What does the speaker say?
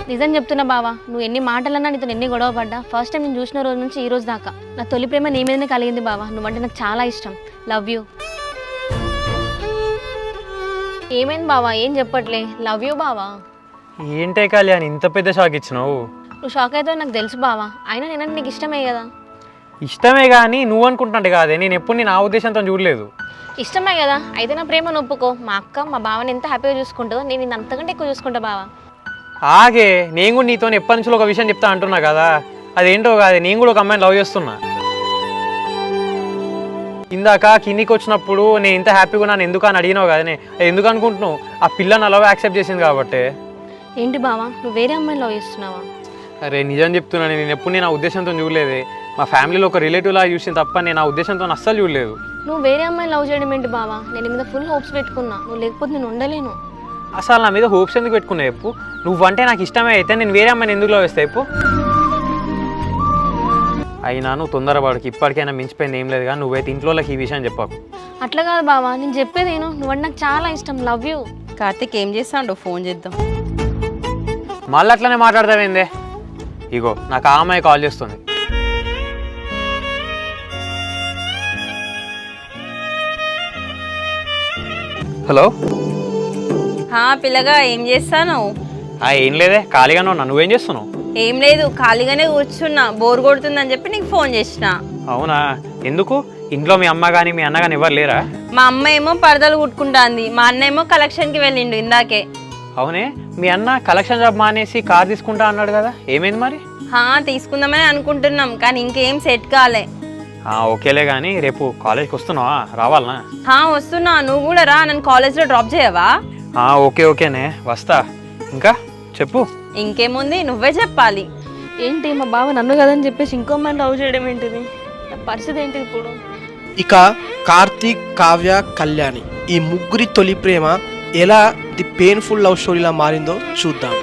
నిజం చెప్తున్నా బావా, నువ్వు ఎన్ని మాటలన్నా నీతో ఎన్ని గొడవ పడ్డా ఫస్ట్ టైం నేను చూసిన రోజు నుంచి ఈ రోజు దాకా నా తొలి ప్రేమ నీ మీదనే కలిగింది బావా. నువ్వంటే నాకు చాలా ఇష్టం. Love you. ఏమైంది బావా, ఏం చెప్పట్లే? లవ్ యూ బావా. ఏంటే కళ్యాణ్ ఇంత పెద్ద షాక్ ఇచ్చినావు? నువ్వు షాక్ అవుతావు నాకు తెలుసు బావా, అయినా నేనంటే నీకు ఇష్టమే కదా. ఇష్టమే కానీ నువ్వు అనుకుంటున్నట్టు కాదే, నేను ఎప్పుడు నేను ఆ ఉద్దేశంతో చూడలేదు. ఇష్టమే కదా, అయితే నా ప్రేమ ఒప్పుకో. మా అక్క మా బావని ఎంత హ్యాపీగా చూసుకుంటుందో నేను నిన్ను అంతకంటే ఎక్కువ చూసుకుంటా బావా. ఆగే, నేను కూడా నీతో ఎప్పటి నుంచో ఒక విషయం చెప్తా అంటున్నా కదా, అదేంటో కాదే, నేను కూడా ఒక అమ్మాయిని లవ్ చేస్తున్నా. ఇందాక కిందికి వచ్చినప్పుడు నేను ఇంత హ్యాపీగా ఉన్నాను ఎందుకు అని అడిగినావు కదనే, ఎందుకు అనుకుంటున్నావు? ఆ పిల్ల నా లవ్ యాక్సెప్ట్ చేసింది కాబట్టి. ఏంటి బావా, నువ్వు వేరే అమ్మాయిని లవ్ చేస్తున్నావా? అరే నిజం చెప్తున్నాను, నేను ఎప్పుడు నేను ఆ ఉద్దేశంతో చూడలేదే. మా ఫ్యామిలీలో ఒక రిలేటివ్ లా చూసిన తప్ప నేను ఆ ఉద్దేశంతో అస్సలు చూడలేదు. నువ్వు వేరే అమ్మాయిని లవ్ చేయడం ఏంటి బావా? నేను మీద ఫుల్ హోప్స్ పెట్టుకున్నా, నువ్వు లేకపోతే నేను ఉండలేను. అసలు నా మీద హోప్స్ ఎందుకు పెట్టుకున్నా చెప్పు? నువ్వంటే నాకు ఇష్టమే అయితే నేను వేరే అమ్మాయిని ఎందుకు లవ్ చేస్తా చెప్పు? అయినా నువ్వు తొందరపడకి, ఇప్పటికైనా మించిపోయింది ఏం లేదు కానీ నువ్వైతే ఇంట్లోకి ఈ విషయం చెప్పకు. అట్లా కాదు బావా, నేను చెప్పేది నువ్వంటే నాకు చాలా ఇష్టం. Love you. కార్తీక్ ఏం చేస్తాడు? ఫోన్ చేద్దాం. మళ్ళీ అట్లనే మాట్లాడతావేందే? ఇగో నాకు ఆ అమ్మాయి కాల్ చేస్తుంది. హలో. పిల్లగా ఏం చేస్తాను? ఏం లేదే, ఖాళీగానే ఉన్నా. నువ్వేం చేస్తున్నావు? ఏం లేదు, ఖాళీగానే కూర్చున్నా, బోర్ కొడుతుందని చెప్పి నీకు ఫోన్ చేసిన. అవునా, ఎందుకు? ఇంట్లో మీ అమ్మ కానీ మీ అన్న కానీ ఎవరు లేరా? మా అమ్మ ఏమో పరదలు కుట్టుకుంటాంది, మా అన్న ఏమో కలెక్షన్కి వెళ్ళిండు ఇందాకే. అవునే, మీ అన్న కలెక్షన్ జాబ్ మానేసి కార్ తీసుకుంటా అన్నాడు కదా, ఏమైంది మరి? తీసుకుందామని అనుకుంటున్నాం కానీ ఇంకేం సెట్ కాలే. ఓకేలే కానీ రేపు కాలేజ్కి వస్తున్నావా? రావాలనా? వస్తున్నా, నువ్వు కూడా రా, నన్ను కాలేజ్లో డ్రాప్ చేయవా? ఓకేనే వస్తా. ఇంకా చెప్పు. ఇంకేముంది, నువ్వే చెప్పాలి. ఏంటి మా బావ నన్ను కదని చెప్పేసి ఇంకో అమ్మాయిని లవ్ చేయడం ఏంటిది? నా పరిస్థితి ఏంటి ఇప్పుడు? ఇక కార్తీక్, కావ్య, కళ్యాణి ఈ ముగ్గురి తొలి ప్రేమ ఎలా ది పెయిన్ఫుల్ లవ్ స్టోరీలా మారిందో చూద్దాం.